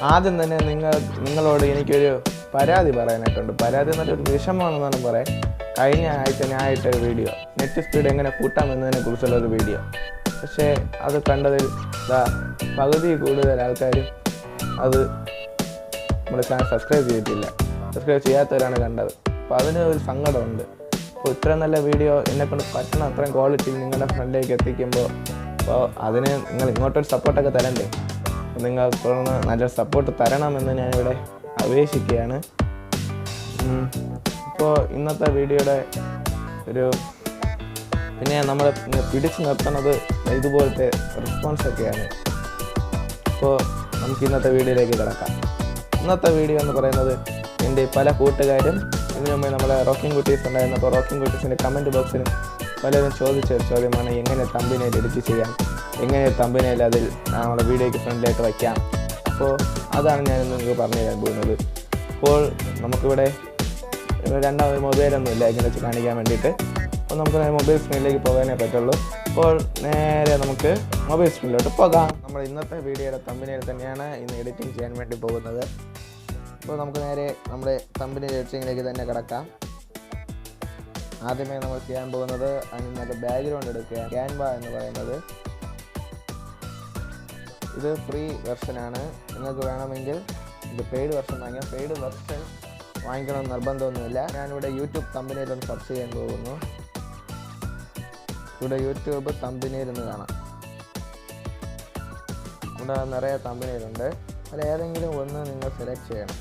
ആദ്യം തന്നെ നിങ്ങളോട് എനിക്കൊരു പരാതി പറയാനായിട്ടുണ്ട്. പരാതി എന്നൊരു വിഷമമാണെന്നാണ് പറയാൻ. കഴിഞ്ഞ ആഴ്ച ഞാൻ ഇട്ടൊരു വീഡിയോ, നെറ്റ് സ്പീഡ് എങ്ങനെ കൂട്ടാമെന്നതിനെ കുറിച്ചുള്ളൊരു വീഡിയോ. പക്ഷേ അത് കണ്ടതിൽ പകുതി കൂടുതൽ ആൾക്കാരും അത് നമ്മുടെ ചാനൽ സബ്സ്ക്രൈബ് ചെയ്തിട്ടില്ല. സബ്സ്ക്രൈബ് ചെയ്യാത്തവരാണ് കണ്ടത്. അപ്പോൾ അതിന് ഒരു സങ്കടമുണ്ട്. അപ്പോൾ ഇത്രയും നല്ല വീഡിയോ എന്നെക്കൊണ്ട് പറ്റണം അത്രയും ക്വാളിറ്റി നിങ്ങളുടെ ഫ്രണ്ടിലേക്ക് എത്തിക്കുമ്പോൾ അപ്പോൾ അതിന് നിങ്ങൾ ഇങ്ങോട്ടൊരു സപ്പോർട്ടൊക്കെ തരണ്ടേ. നിങ്ങൾ തുടർന്ന് നല്ലൊരു സപ്പോർട്ട് തരണമെന്ന് ഞാനിവിടെ അപേക്ഷിക്കുകയാണ്. ഇപ്പോൾ ഇന്നത്തെ വീഡിയോയുടെ പിന്നെ നമ്മൾ പിടിച്ചു നിർത്തുന്നത് ഇതുപോലത്തെ റെസ്പോൺസൊക്കെയാണ്. അപ്പോൾ നമുക്ക് ഇന്നത്തെ വീഡിയോയിലേക്ക് കിടക്കാം. ഇന്നത്തെ വീഡിയോ എന്ന് പറയുന്നത് എൻ്റെ പല കൂട്ടുകാരും ഇതിനു മുമ്പേ നമ്മളെ റോക്കിംഗ് കുട്ടീസ് ഉണ്ടായിരുന്നപ്പോൾ റോക്കിംഗ് കുട്ടീസിൻ്റെ കമൻറ്റ് ബോക്സിലും പലരും ചോദിച്ച ചോദ്യമാണ്, എങ്ങനെ തമ്പനയിൽ എഡിറ്റ് ചെയ്യാം, എങ്ങനെ തമ്പനയിൽ അതിൽ നമ്മുടെ വീഡിയോയ്ക്ക് ഫ്രണ്ടിലേക്ക് വയ്ക്കാം. അപ്പോൾ അതാണ് ഞാനിന്ന് നിങ്ങൾക്ക് പറഞ്ഞു തരാൻ പോകുന്നത്. അപ്പോൾ നമുക്കിവിടെ രണ്ടാമത് മൊബൈലൊന്നുമില്ല ഇങ്ങനെ വെച്ച് കാണിക്കാൻ വേണ്ടിയിട്ട്. അപ്പോൾ നമുക്ക് മൊബൈൽ സ്ക്രീനിലേക്ക് പോകാനേ പറ്റുള്ളൂ. അപ്പോൾ നേരെ നമുക്ക് മൊബൈൽ സ്ക്രീനിലോട്ട് പോകാം. നമ്മൾ ഇന്നത്തെ വീഡിയോയുടെ തമ്പനയിൽ തന്നെയാണ് ഇന്ന് എഡിറ്റിംഗ് ചെയ്യാൻ വേണ്ടി പോകുന്നത്. അപ്പോൾ നമുക്ക് നേരെ നമ്മുടെ തമ്പനയിൽ എഡിറ്റിങ്ങിലേക്ക് തന്നെ കിടക്കാം. ആദ്യമേ നമ്മൾ ചെയ്യാൻ പോകുന്നത് അതിന് നല്ല ബാക്ക്ഗ്രൗണ്ട് എടുക്കുക. ക്യാൻവ എന്ന് പറയുന്നത് ഇത് ഫ്രീ വെർഷനാണ്. നിങ്ങൾക്ക് വേണമെങ്കിൽ ഇത് പെയ്ഡ് വെർഷൻ വാങ്ങിക്കാം. പെയ്ഡ് വെർഷൻ വാങ്ങിക്കണമെന്ന് നിർബന്ധമൊന്നുമില്ല. ഞാനിവിടെ യൂട്യൂബ് തമ്പനയിലൊന്ന് സെർച്ച് ചെയ്യാൻ പോകുന്നു. ഇവിടെ യൂട്യൂബ് തമ്പനയിൽ എന്ന് കാണാം. ഇവിടെ നിറയെ തമ്പനയിലുണ്ട്. അതിൽ ഏതെങ്കിലും ഒന്ന് നിങ്ങൾ സെലക്ട് ചെയ്യണം.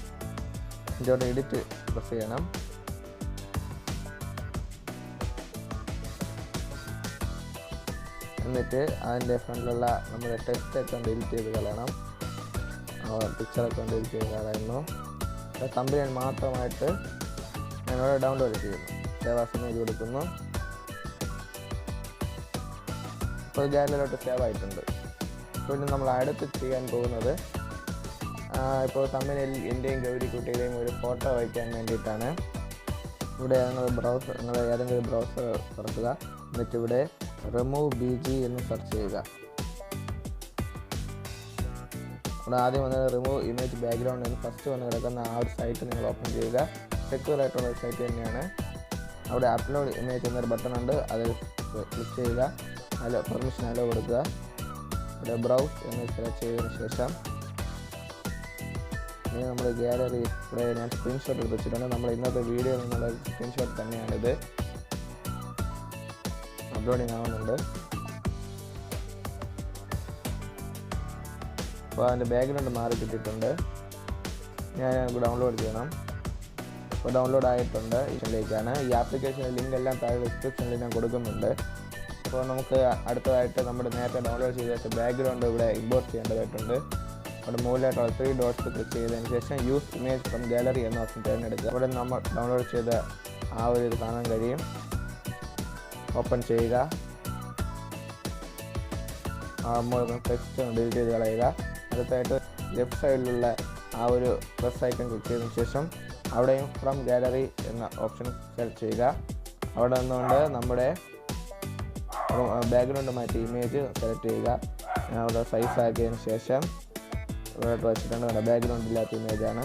ഇതിലോട്ട് എഡിറ്റ് പ്രസ് ചെയ്യണം. എന്നിട്ട് അതിൻ്റെ ഫ്രണ്ടിലുള്ള നമ്മുടെ ടെക്സ്റ്റൊക്കെ ഡിലീറ്റ് ചെയ്ത് കളയണം. പിക്ചറൊക്കെ ഡിലീറ്റ് ചെയ്ത് കളയുന്നു. തമ്പനയിൽ മാത്രമായിട്ട് ഞാനിവിടെ ഡൗൺലോഡ് ചെയ്യുന്നു. സേവ് ആസ് ഇമേജ് കൊടുക്കുന്നു. ഇപ്പോൾ ഗാലറിയിലോട്ട് സേവ് ആയിട്ടുണ്ട്. അപ്പോൾ ഇനി നമ്മൾ അടുത്ത് ചെയ്യാൻ പോകുന്നത് ഇപ്പോൾ തമ്പനയിൽ എൻ്റെയും ഗൗരിക്കുട്ടിയുടെയും ഒരു ഫോട്ടോ വയ്ക്കാൻ വേണ്ടിയിട്ടാണ്. ഇവിടെ നിങ്ങൾ ഏതെങ്കിലും ബ്രൗസർ തുറക്കുക. എന്നിട്ട് ഇവിടെ റിമൂവ് BG എന്ന് സെർച്ച് ചെയ്യുക. ഇവിടെ ആദ്യം വന്നത് റിമൂവ് ഇമേജ് ബാക്ക്ഗ്രൗണ്ട് എന്ന് ഫസ്റ്റ് വന്ന് കിടക്കുന്ന ആ ഒരു സൈറ്റ് നിങ്ങൾ ഓപ്പൺ ചെയ്യുക. സെക്യൂർ ആയിട്ടുള്ള ഒരു സൈറ്റ് തന്നെയാണ്. അവിടെ അപ്ലോഡ് ഇമേജ് എന്നൊരു ബട്ടൺ ഉണ്ട്, അത് ക്ലിക്ക് ചെയ്യുക. പെർമിഷൻ അലോ കൊടുക്കുക. ഇവിടെ ബ്രൗസ് എന്ന് സെലക്ട് ചെയ്തതിന് ശേഷം ഇനി നമ്മൾ ഗാലറി ഇവിടെ ഞാൻ സ്ക്രീൻഷോട്ട് എടുത്ത് വെച്ചിട്ടുണ്ട്. നമ്മൾ ഇന്നത്തെ വീഡിയോയിൽ നിന്നുള്ള സ്ക്രീൻഷോട്ട് തന്നെയാണിത്. അപ്ലോഡിങ് ആവുന്നുണ്ട്. അപ്പോൾ അതിൻ്റെ ബാക്ക്ഗ്രൗണ്ട് മാറി കിട്ടിയിട്ടുണ്ട്. ഞാൻ ഡൗൺലോഡ് ചെയ്യണം. അപ്പോൾ ഡൗൺലോഡ് ആയിട്ടുണ്ട്. ഇതിലേക്കാണ് ഈ ആപ്ലിക്കേഷൻ്റെ ലിങ്ക് എല്ലാം താഴെ ഡിസ്ക്രിപ്ഷനിൽ ഞാൻ കൊടുക്കുന്നുണ്ട്. അപ്പോൾ നമുക്ക് അടുത്തതായിട്ട് നമ്മുടെ നേരത്തെ ഡൗൺലോഡ് ചെയ്ത് വെച്ച ബാക്ക്ഗ്രൗണ്ട് ഇവിടെ ഇമ്പോർട്ട് ചെയ്യേണ്ടതായിട്ടുണ്ട്. അവിടെ മുകളിലായിട്ടുള്ള 3 ഡോട്ട്സ് ക്ലിക്ക് ചെയ്തതിന് ശേഷം യൂസ് ഇമേജ് ഫ്രം ഗാലറി എന്ന ഓപ്ഷൻ തിരഞ്ഞെടുക്കുക. അവിടെ നമ്മൾ ഡൗൺലോഡ് ചെയ്ത ആ ഒരു ഇത് കാണാൻ കഴിയും. ഓപ്പൺ ചെയ്യുക. ടെക്സ്റ്റ് ഡിലീറ്റ് ചെയ്ത് കളയുക. അടുത്തായിട്ട് ലെഫ്റ്റ് സൈഡിലുള്ള ആ ഒരു പ്ലസ് ഐക്കൺ ക്ലിക്ക് ചെയ്തതിന് ശേഷം അവിടെയും ഫ്രം ഗാലറി എന്ന ഓപ്ഷൻ സെലക്ട് ചെയ്യുക. അവിടെ നിന്നുകൊണ്ട് നമ്മുടെ ബാക്ക്ഗ്രൗണ്ട് മാറ്റി ഇമേജ് സെലക്ട് ചെയ്യുക. അവിടെ സൈസ് ആക്കിയതിന് ശേഷം ഇവിടെ വെച്ചിട്ടുണ്ട്. ബാക്ക്ഗ്രൗണ്ട് ഇല്ലാത്ത ഇമേജാണ്.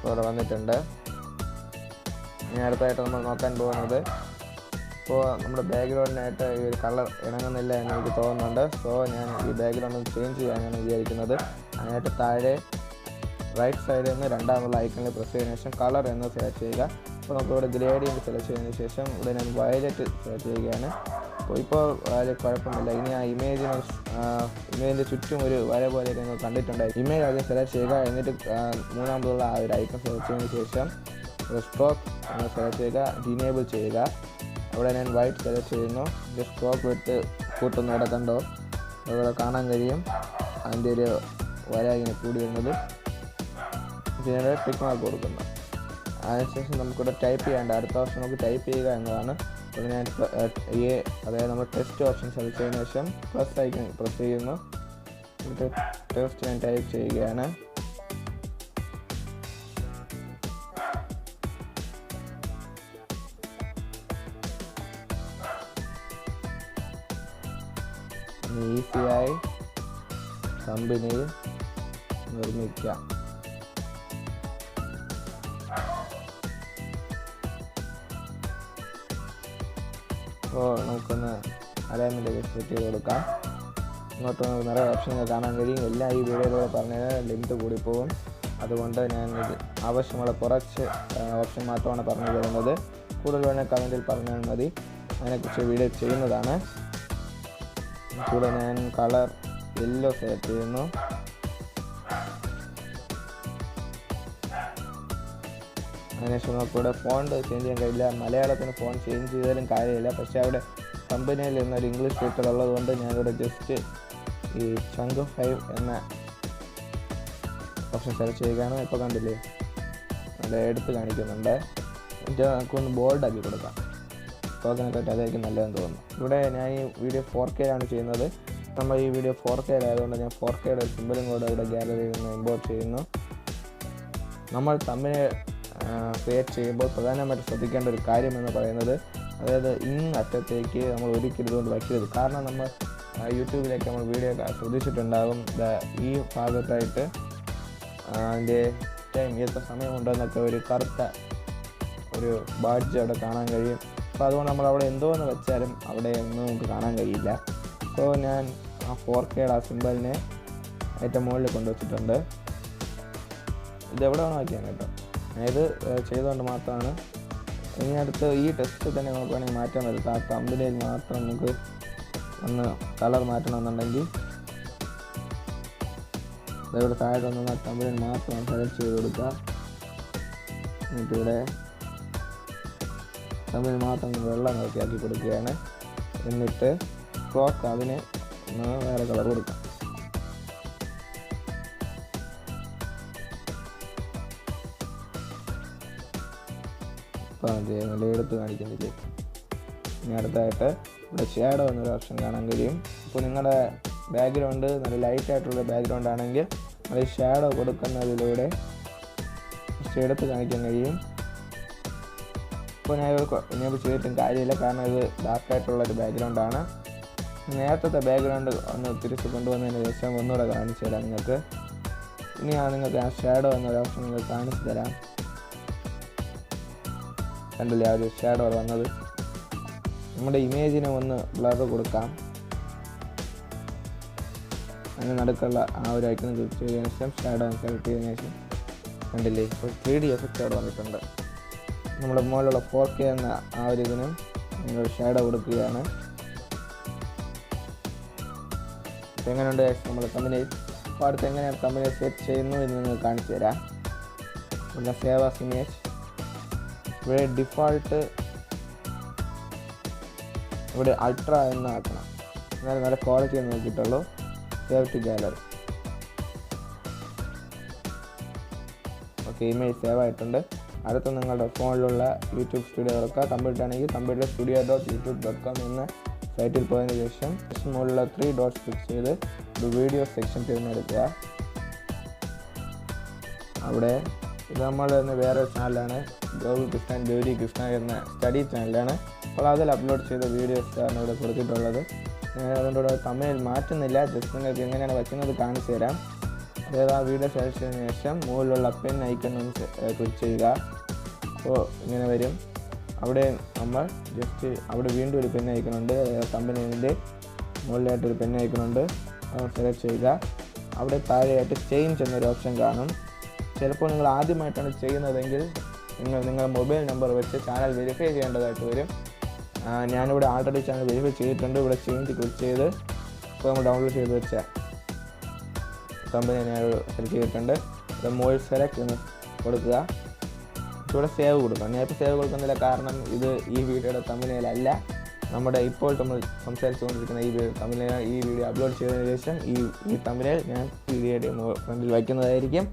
ഇവിടെ വന്നിട്ടുണ്ട്. ഇനി അടുത്തായിട്ട് നമ്മൾ നോക്കാൻ പോകുന്നത് ഇപ്പോൾ നമ്മുടെ ബാക്ക്ഗ്രൗണ്ടിനായിട്ട് ഈ ഒരു കളർ ഇണങ്ങുന്നില്ല എന്ന് എനിക്ക് തോന്നുന്നുണ്ട്. സോ ഞാൻ ഈ ബാക്ക്ഗ്രൗണ്ട് ചേഞ്ച് ചെയ്യാനാണ് വിചാരിക്കുന്നത്. അതിനായിട്ട് താഴെ റൈറ്റ് സൈഡിൽ നിന്ന് രണ്ടാമതുള്ള ഐക്കണിൽ പ്രസ് ചെയ്തതിനു ശേഷം കളർ എന്ന് സെലക്ട് ചെയ്യുക. അപ്പോൾ നമുക്കിവിടെ ഗ്രേഡിയൻറ്റ് സെലക്ട് ചെയ്തതിന് ശേഷം ഇവിടെ ഞാൻ വയലറ്റ് സെലക്ട് ചെയ്യുകയാണ്. അപ്പോൾ ഇപ്പോൾ വളരെ കുഴപ്പമില്ല. ഇനി ആ ഇമേജിൻ്റെ ചുറ്റും ഒരു വര പോലെ നിങ്ങൾ കണ്ടിട്ടുണ്ടായി. ഇമേജ് ആദ്യം സെലക്ട് ചെയ്യുക. എന്നിട്ട് മൂന്നാമതുള്ള ആ ഒരു ഐക്കൺ സെലക്ട് ചെയ്തതിന് ശേഷം സ്ട്രോക്ക് എന്ന് സെലക്ട് ചെയ്യുക. ഡിനേബിൾ ചെയ്യുക. അവിടെ ഞാൻ വൈറ്റ് സെലക്ട് ചെയ്യുന്നു. സ്ട്രോക്ക് വിട്ട് കൂട്ടുന്ന കണ്ടോ അവിടെ കാണാൻ കഴിയും. അതിൻ്റെ ഒരു വര ഇങ്ങനെ കൂടി വരുന്നത്. ഇതിനെ ടിക്ക് മാർക്ക് കൊടുക്കുന്നു. അതിനുശേഷം നമുക്കിവിടെ ടൈപ്പ് ചെയ്യേണ്ട അടുത്ത ഓപ്ഷൻ നമുക്ക് ടൈപ്പ് ചെയ്യുക എന്നതാണ്. അപ്പോൾ ഞാൻ അതായത് നമ്മൾ ടെസ്റ്റ് ഓപ്ഷൻ സെലക്ട് ചെയ്തതിനു ശേഷം പ്ലസ് ഐക്കൺ പ്രസ് ചെയ്യുന്നു. എന്നിട്ട് ടെസ്റ്റ് ഞാൻ ടൈപ്പ് ചെയ്യുകയാണ്. ഈസിയായി കമ്പനിയിൽ നിർമ്മിക്കാം. അപ്പോൾ നമുക്കൊന്ന് അലൈൻമെൻറ്റൊക്കെ സെറ്റ് ചെയ്ത് കൊടുക്കാം. ഇങ്ങോട്ട് നിറയെ ഓപ്ഷനുകൾ കാണാൻ കഴിയും. എല്ലാം ഈ വീഡിയോയിലൂടെ പറഞ്ഞാൽ ലിമിറ്റ് കൂടിപ്പോകും. അതുകൊണ്ട് ഞാൻ ആവശ്യമുള്ള കുറച്ച് ഓപ്ഷൻ മാത്രമാണ് പറഞ്ഞു തരുന്നത്. കൂടുതൽ വേണമെങ്കിൽ കമൻറ്റിൽ പറഞ്ഞാൽ മതി, അതിനെക്കുറിച്ച് വീഡിയോ ചെയ്യുന്നതാണ്. കൂടെ ഞാൻ കളർ യെല്ലോ സെലക്ട് ചെയ്യുന്നു. അതിനുശേഷം നമുക്കിവിടെ ഫോണ്ട് ചേഞ്ച് ചെയ്യാൻ കഴിയില്ല. മലയാളത്തിന് ഫോണ്ട് ചേഞ്ച് ചെയ്താലും കാര്യമില്ല. പക്ഷേ അവിടെ കമ്പനിയിൽ നിന്നൊരു ഇംഗ്ലീഷ് ടൈറ്റിൽ ഉള്ളതുകൊണ്ട് ഞാനിവിടെ ജസ്റ്റ് ഈ ചങ്ക് 5 എന്ന ഓപ്ഷൻ സെലക്ട് ചെയ്യുകയാണ്. ഇപ്പോൾ കണ്ടില്ലേ, അവിടെ എടുത്ത് കാണിക്കുന്നുണ്ട്. നമുക്കൊന്ന് ബോൾഡാക്കി കൊടുക്കാം. ടോക്കനൊക്കെ അതായിരിക്കും നല്ലതെന്ന് തോന്നുന്നു. ഇവിടെ ഞാൻ ഈ വീഡിയോ 4K ചെയ്യുന്നത്. നമ്മൾ ഈ വീഡിയോ 4K ആയതുകൊണ്ട് ഞാൻ 4Kയുടെ സിമ്പിളും കൂടെ ഇവിടെ ഗാലറിയിൽ നിന്ന് ഇമ്പോർട്ട് ചെയ്യുന്നു. നമ്മൾ തമ്മിൽ ക്രിയേറ്റ് ചെയ്യുമ്പോൾ പ്രധാനമായിട്ട് ശ്രദ്ധിക്കേണ്ട ഒരു കാര്യം എന്ന് പറയുന്നത്, അതായത് അറ്റത്തേക്ക് നമ്മൾ ഒരിക്കലും ഇതുകൊണ്ട് വയ്ക്കരുത്. കാരണം നമ്മൾ യൂട്യൂബിലേക്ക് നമ്മൾ വീഡിയോ ശ്രദ്ധിച്ചിട്ടുണ്ടാകും, ഈ ഭാഗത്തായിട്ട് അതിൻ്റെ ടൈം എത്ര സമയമുണ്ടെന്നൊക്കെ ഒരു കറുത്ത ഒരു ബാഡ്ജ് അവിടെ കാണാൻ കഴിയും. അപ്പോൾ അതുകൊണ്ട് നമ്മൾ അവിടെ എന്തോന്ന് വെച്ചാലും അവിടെ ഒന്നും നമുക്ക് കാണാൻ കഴിയില്ല. അപ്പോൾ ഞാൻ ആ 4Kയുടെ ആ സിമ്പലിനെ ഏറ്റവും മുകളിൽ കൊണ്ടുവച്ചിട്ടുണ്ട്. ഇതെവിടെ വേണം വയ്ക്കാൻ കേട്ടോ. ഇത് ചെയ്തുകൊണ്ട് മാത്രമാണ്. ഇനി അടുത്ത് ഈ ടെസ്റ്റ് തന്നെ നമുക്ക് വേണമെങ്കിൽ മാറ്റാൻ പറ്റും. ആ കമ്പനിയിൽ മാത്രം നമുക്ക് ഒന്ന് കളർ മാറ്റണമെന്നുണ്ടെങ്കിൽ ഇവിടെ താഴെ വന്ന കമ്പനിയിൽ മാത്രം സെലക്ട് ചെയ്ത് കൊടുക്കുക. എന്നിട്ടിവിടെ കമ്പനിയിൽ മാത്രം വെള്ളം നോക്കിയാക്കി കൊടുക്കുകയാണ്. എന്നിട്ട് ക്ലോക്ക് അതിന് ഒന്ന് വേറെ കളർ കൊടുക്കാം. അപ്പോൾ നല്ല എടുത്ത് കാണിക്കുന്നില്ലേ. ഇനി അടുത്തായിട്ട് ഇവിടെ ഷാഡോ എന്നൊരു ഓപ്ഷൻ കാണാൻ കഴിയും. അപ്പോൾ നിങ്ങളുടെ ബാക്ക്ഗ്രൗണ്ട് നല്ല ലൈറ്റായിട്ടുള്ള ബാക്ക്ഗ്രൗണ്ട് ആണെങ്കിൽ അത് ഷാഡോ കൊടുക്കുന്നതിലൂടെ എടുത്ത് കാണിക്കാൻ കഴിയും. ഇപ്പോൾ ഞാൻ ഇനിയിപ്പോൾ ചെയ്തിട്ടും കാര്യമില്ല, കാരണം ഇത് ഡാർക്കായിട്ടുള്ളൊരു ബാക്ക്ഗ്രൗണ്ടാണ്. നേരത്തെ ബാക്ക്ഗ്രൗണ്ട് ഒന്ന് തിരിച്ച് കൊണ്ടുവന്നതിന് ശേഷം ഒന്നുകൂടെ കാണിച്ചു തരാം നിങ്ങൾക്ക്. ഇനിയാണ് നിങ്ങൾക്ക് ആ ഷാഡോ എന്നൊരു ഓപ്ഷൻ നിങ്ങൾക്ക് കാണിച്ചു തരാം. കണ്ടില്ലേ ആ ഒരു ഷാഡോ വന്നത്. നമ്മുടെ ഇമേജിനെ ഒന്ന് ബ്ലർ കൊടുക്കാം. അതിന് നടുക്കുള്ള ആ ഒരു ഐക്കൺ ക്ലിക്ക് ചെയ്തതിനു ശേഷം ഷാഡോ സെലക്ട് ചെയ്തതിനു ശേഷം കണ്ടില്ലേ ഇപ്പോൾ 3D എഫക്റ്റ് അവിടെ വന്നിട്ടുണ്ട്. നമ്മുടെ മുകളിലുള്ള 4K എന്ന ആ ഒരു ഇതിനും നിങ്ങൾ ഷാഡോ കൊടുക്കുകയാണ്. അപ്പോൾ എങ്ങനെയുണ്ട് നമ്മൾ കമ്പനി അപ്പോൾ അടുത്ത് എങ്ങനെയാണ് കമ്പനി സെറ്റ് ചെയ്യുന്നു എന്ന് നിങ്ങൾ കാണിച്ചു തരാം. പിന്നെ സേവ് ആസ് ഇമേജ് ഇവിടെ ഡിഫോൾട്ട് ഇവിടെ അൾട്ര എന്ന് ആക്കണം. എന്നാലും നല്ല ക്വാളിറ്റി എന്ന് നോക്കിയിട്ടുള്ളൂ. Save to gallery. Okay, image save ആയിട്ടുണ്ട്. അടുത്ത നിങ്ങളുടെ ഫോണിലുള്ള യൂട്യൂബ് സ്റ്റുഡിയോ തുറക്കുക. കമ്പ്യൂട്ടർ ആണെങ്കിൽ കമ്പ്യൂട്ടർ studio.youtube.com എന്ന സൈറ്റിൽ പോയതിനു ശേഷം മുകളിലുള്ള 3 ഡോട്ട്സ് ക്ലിക്ക് ചെയ്ത് ഒരു വീഡിയോ സെക്ഷൻ തിരഞ്ഞെടുക്കുക. അവിടെ ഇത് നമ്മൾ വേറെ ചാനലാണ്, ഗോകുൽ കൃഷ്ണൻ ഗൗരി കൃഷ്ണ എന്ന സ്റ്റഡി ചാനലാണ്. അപ്പോൾ അതിൽ അപ്ലോഡ് ചെയ്ത വീഡിയോസാണ് ഇവിടെ കൊടുത്തിട്ടുള്ളത്. അതുകൊണ്ട് തമിഴിൽ മാറ്റുന്നില്ല, ജസ്റ്റ് നിങ്ങൾക്ക് എങ്ങനെയാണ് വയ്ക്കുന്നത് കാണിച്ചു തരാം. അതായത് ആ വീഡിയോ സെലക്ട് ചെയ്തതിനു ശേഷം മുകളിലുള്ള പെൻ ഐക്കൺ ക്ലിക്ക് ചെയ്യുക. അപ്പോൾ ഇങ്ങനെ വരും. അവിടെ നമ്മൾ ജസ്റ്റ് അവിടെ വീണ്ടും ഒരു പെൻ ഐക്കണുണ്ട്, കമ്പനീൻ്റെ മുകളിലായിട്ടൊരു പെൻ ഐക്കണുണ്ട്, അത് സെലക്ട് ചെയ്യുക. അവിടെ താഴെയായിട്ട് ചേഞ്ച് എന്നൊരു ഓപ്ഷൻ കാണും. ചിലപ്പോൾ നിങ്ങൾ ആദ്യമായിട്ടാണ് ചെയ്യുന്നതെങ്കിൽ നിങ്ങളുടെ മൊബൈൽ നമ്പർ വെച്ച് ചാനൽ വെരിഫൈ ചെയ്യേണ്ടതായിട്ട് വരും. ഞാനിവിടെ ആൾറെഡി ചാനൽ വെരിഫൈ ചെയ്തിട്ടുണ്ട്. ഇവിടെ ചേഞ്ച് ക്ലിക്ക് ചെയ്ത് ഇപ്പോൾ നമ്മൾ ഡൗൺലോഡ് ചെയ്ത് വെച്ച കമ്പനി ഞാൻ സെലക്ട് ചെയ്തിട്ടുണ്ട്. ഇത് മുകളിൽ സെലക്ട് എന്ന് കൊടുക്കുക. ഇവിടെ സേവ് കൊടുക്കുക. ഞാൻ ഇപ്പോൾ സേവ് കൊടുക്കുന്നില്ല, കാരണം ഇത് ഈ വീഡിയോയുടെ തമ്പനയിലല്ല. നമ്മുടെ ഇപ്പോൾ നമ്മൾ സംസാരിച്ചുകൊണ്ടിരിക്കുന്ന ഈ തമ്പനയിൽ ഈ വീഡിയോ അപ്ലോഡ് ചെയ്തതിനു ശേഷം ഈ തമ്പനയിൽ ഞാൻ വീഡിയോയുടെ ഫ്രണ്ടിൽ വയ്ക്കുന്നതായിരിക്കും.